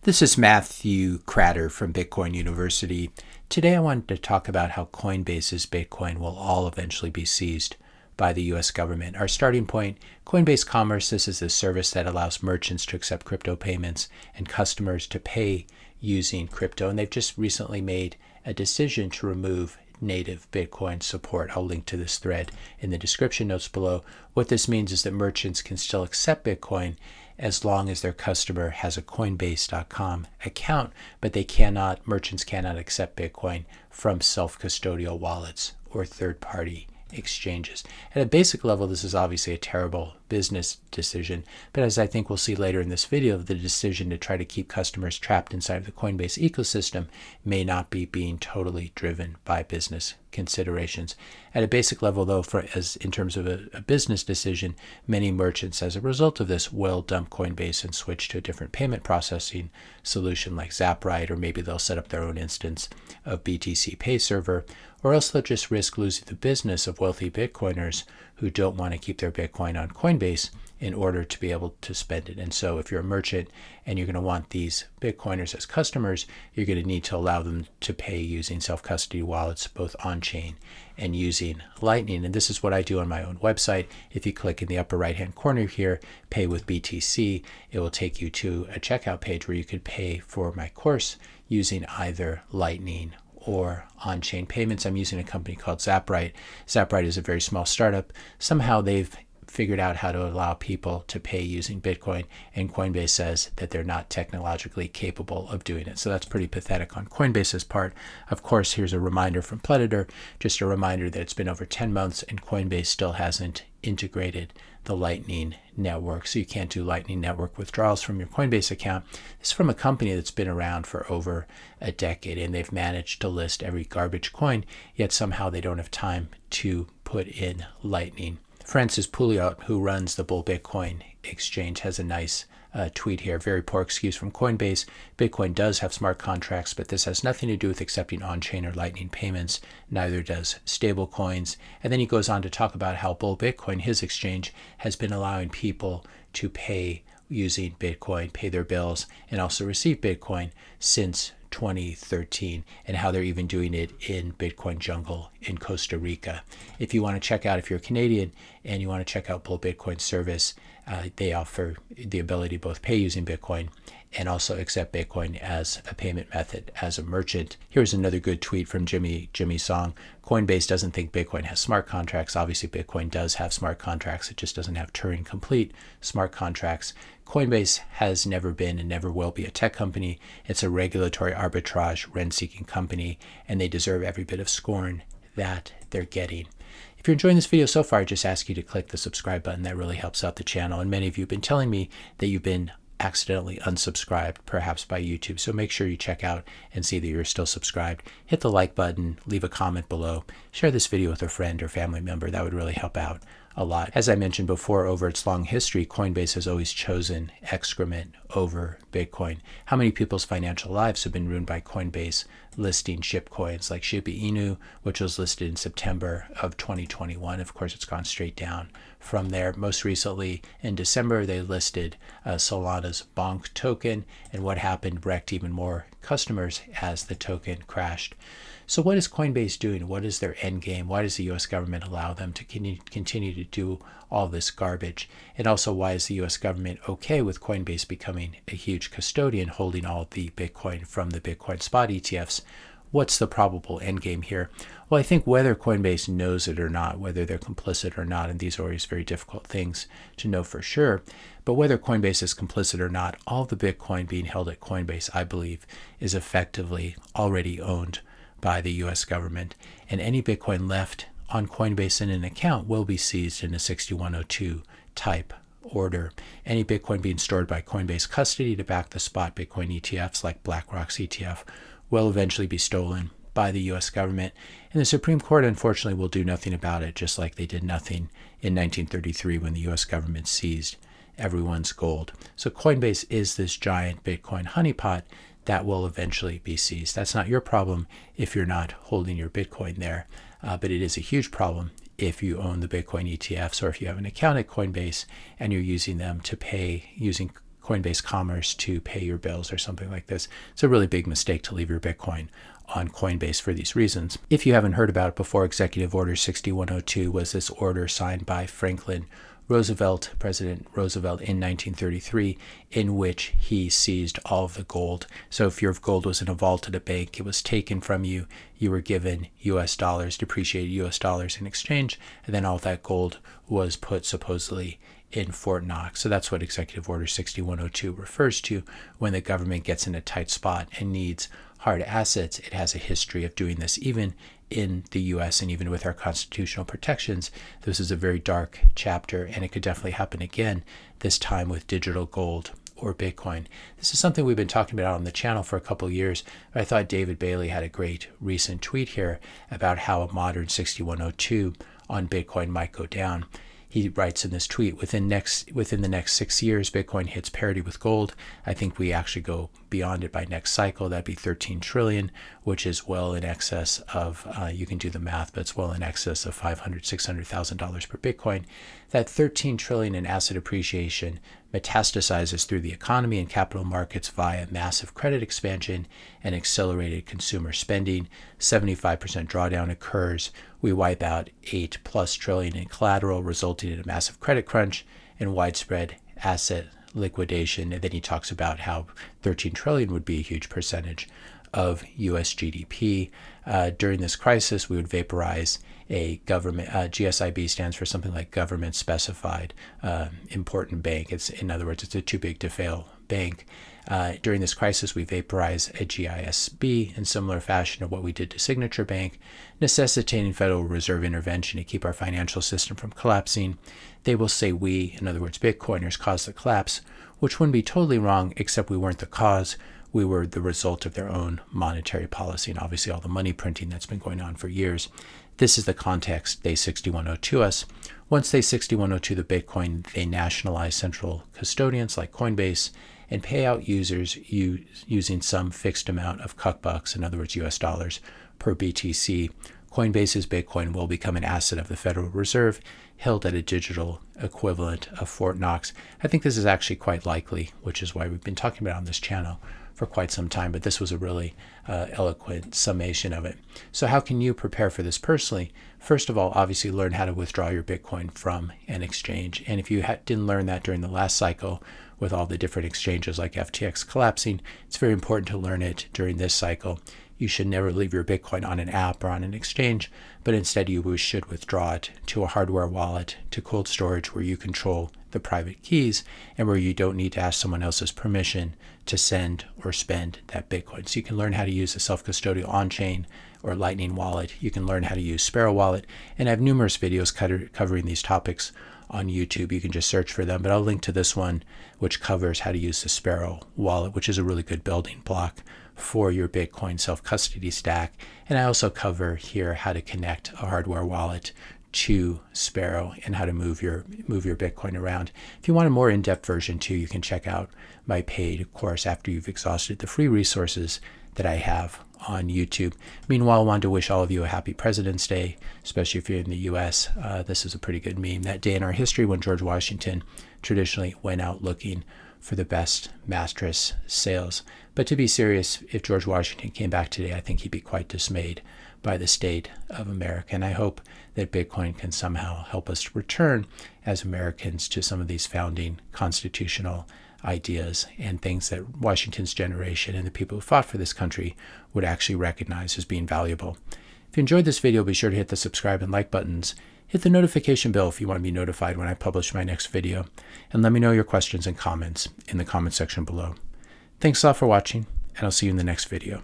This is Matthew Cratter from Bitcoin University. Today I wanted to talk about how Coinbase's Bitcoin will all eventually be seized by the US government. Our starting point, Coinbase Commerce, this is a service that allows merchants to accept crypto payments and customers to pay using crypto. And they've just recently made a decision to remove native Bitcoin support. I'll link to this thread in the description notes below. What this means is that merchants can still accept Bitcoin as long as their customer has a Coinbase.com account, but merchants cannot accept Bitcoin from self-custodial wallets or third-party exchanges. At a basic level, this is obviously a terrible business decision, but as I think we'll see later in this video, the decision to try to keep customers trapped inside of the Coinbase ecosystem may not be being totally driven by business considerations. At a basic level, though, in terms of a business decision, many merchants as a result of this will dump Coinbase and switch to a different payment processing solution like Zaprite, or maybe they'll set up their own instance of BTC Pay Server, or else they'll just risk losing the business of wealthy Bitcoiners who don't want to keep their Bitcoin on Coinbase in order to be able to spend it. And so if you're a merchant and you're going to want these Bitcoiners as customers, you're going to need to allow them to pay using self-custody wallets, both on-chain and using Lightning. And this is what I do on my own website. If you click in the upper right-hand corner here, pay with BTC, it will take you to a checkout page where you could pay for my course using either Lightning or on-chain payments. I'm using a company called Zaprite. Zaprite is a very small startup. Somehow they've figured out how to allow people to pay using Bitcoin, and Coinbase says that they're not technologically capable of doing it. So that's pretty pathetic on Coinbase's part. Of course, here's a reminder from Predator, just a reminder that it's been over 10 months and Coinbase still hasn't integrated the Lightning Network. So you can't do Lightning Network withdrawals from your Coinbase account. This is from a company that's been around for over a decade, and they've managed to list every garbage coin, yet somehow they don't have time to put in Lightning. Francis Pouliot, who runs the BullBitcoin exchange, has a nice tweet here. Very poor excuse from Coinbase. Bitcoin does have smart contracts, but this has nothing to do with accepting on-chain or Lightning payments. Neither does stablecoins. And then he goes on to talk about how BullBitcoin, his exchange, has been allowing people to pay using Bitcoin, pay their bills, and also receive Bitcoin since 2013, and how they're even doing it in Bitcoin jungle in Costa Rica. If you want to check out, if you're Canadian and you want to check out BullBitcoin service, they offer the ability to both pay using Bitcoin and also accept Bitcoin as a payment method as a merchant. Here's another good tweet from Jimmy Song. Coinbase doesn't think Bitcoin has smart contracts. Obviously, Bitcoin does have smart contracts. It just doesn't have Turing complete smart contracts. Coinbase has never been and never will be a tech company. It's a regulatory arbitrage, rent-seeking company, and they deserve every bit of scorn that they're getting. If you're enjoying this video so far, I just ask you to click the subscribe button. That really helps out the channel. And many of you have been telling me that you've been accidentally unsubscribed, perhaps by YouTube. So make sure you check out and see that you're still subscribed. Hit the like button, leave a comment below, share this video with a friend or family member. That would really help out a lot. As I mentioned before, over its long history, Coinbase has always chosen excrement over Bitcoin. How many people's financial lives have been ruined by Coinbase listing shit coins like Shiba Inu, which was listed in September of 2021. Of course, it's gone straight down from there. Most recently, in December, they listed Solana's Bonk token, and what happened wrecked even more customers as the token crashed. So what is Coinbase doing? What is their end game? Why does the US government allow them to continue to do all this garbage? And also, why is the US government okay with Coinbase becoming a huge custodian, holding all the Bitcoin from the Bitcoin spot ETFs? What's the probable end game here? Well, I think whether Coinbase knows it or not, whether they're complicit or not, and these are always very difficult things to know for sure, but whether Coinbase is complicit or not, all the Bitcoin being held at Coinbase, I believe, is effectively already owned by the US government, and any Bitcoin left on Coinbase in an account will be seized in a 6102 type order. Any Bitcoin being stored by Coinbase Custody to back the spot Bitcoin ETFs like BlackRock's ETF will eventually be stolen by the US government, and the Supreme Court unfortunately will do nothing about it, just like they did nothing in 1933 when the US government seized everyone's gold. So Coinbase is this giant Bitcoin honeypot that will eventually be seized. That's not your problem if you're not holding your Bitcoin there, but it is a huge problem if you own the Bitcoin ETFs or if you have an account at Coinbase and you're using them to pay using Coinbase Commerce to pay your bills or something like this. It's a really big mistake to leave your Bitcoin on Coinbase for these reasons. If you haven't heard about it before, Executive Order 6102 was this order signed by President Roosevelt in 1933, in which he seized all of the gold. So if your gold was in a vault at a bank, it was taken from you, you were given US dollars, depreciated US dollars in exchange, and then all that gold was put supposedly in Fort Knox. So that's what Executive Order 6102 refers to when the government gets in a tight spot and needs hard assets. It has a history of doing this even in the US, and even with our constitutional protections. This is a very dark chapter, and it could definitely happen again, this time with digital gold or Bitcoin. This is something we've been talking about on the channel for a couple of years. But I thought David Bailey had a great recent tweet here about how a modern 6102 on Bitcoin might go down. He writes in this tweet, within the next 6 years, Bitcoin hits parity with gold. I think we actually go beyond it by next cycle. That'd be 13 trillion, which is well in excess of, you can do the math, but it's well in excess of $500,000, $600,000 per Bitcoin. That 13 trillion in asset appreciation metastasizes through the economy and capital markets via massive credit expansion and accelerated consumer spending. 75% drawdown occurs. We wipe out 8+ trillion in collateral, resulting in a massive credit crunch and widespread asset liquidation. And then he talks about how 13 trillion would be a huge percentage of US GDP. During this crisis, we would vaporize a government, GSIB stands for something like government specified important bank. In other words, it's a too big to fail bank. During this crisis, we vaporize a GISB in similar fashion to what we did to Signature Bank, necessitating Federal Reserve intervention to keep our financial system from collapsing. They will say we, in other words, Bitcoiners, caused the collapse, which wouldn't be totally wrong, except we weren't the cause. We were the result of their own monetary policy and obviously all the money printing that's been going on for years. This is the context they 6102 us. Once they 6102 the Bitcoin, they nationalize central custodians like Coinbase and pay out users using some fixed amount of cuckbucks, in other words, US dollars, per BTC. Coinbase's Bitcoin will become an asset of the Federal Reserve, held at a digital equivalent of Fort Knox. I think this is actually quite likely, which is why we've been talking about it on this channel for quite some time, but this was a really eloquent summation of it. So how can you prepare for this personally? First of all, obviously learn how to withdraw your Bitcoin from an exchange. And if you didn't learn that during the last cycle with all the different exchanges like FTX collapsing, it's very important to learn it during this cycle. You should never leave your Bitcoin on an app or on an exchange, but instead you should withdraw it to a hardware wallet, to cold storage where you control the private keys and where you don't need to ask someone else's permission to send or spend that Bitcoin. So you can learn how to use a self-custodial on-chain or Lightning wallet. You can learn how to use Sparrow wallet, and I have numerous videos covering these topics on YouTube. You can just search for them, but I'll link to this one which covers how to use the Sparrow wallet, which is a really good building block for your Bitcoin self-custody stack. And I also cover here how to connect a hardware wallet to Sparrow and how to move your Bitcoin around. If you want a more in-depth version too, you can check out my paid course after you've exhausted the free resources that I have on YouTube. Meanwhile, I wanted to wish all of you a happy President's Day, especially if you're in the US. This is a pretty good meme. That day in our history when George Washington traditionally went out looking for the best mattress sales. But to be serious, if George Washington came back today, I think he'd be quite dismayed by the state of America. And I hope that Bitcoin can somehow help us return as Americans to some of these founding constitutional ideas and things that Washington's generation and the people who fought for this country would actually recognize as being valuable. If you enjoyed this video, be sure to hit the subscribe and like buttons. Hit the notification bell if you want to be notified when I publish my next video. And let me know your questions and comments in the comment section below. Thanks a lot for watching, and I'll see you in the next video.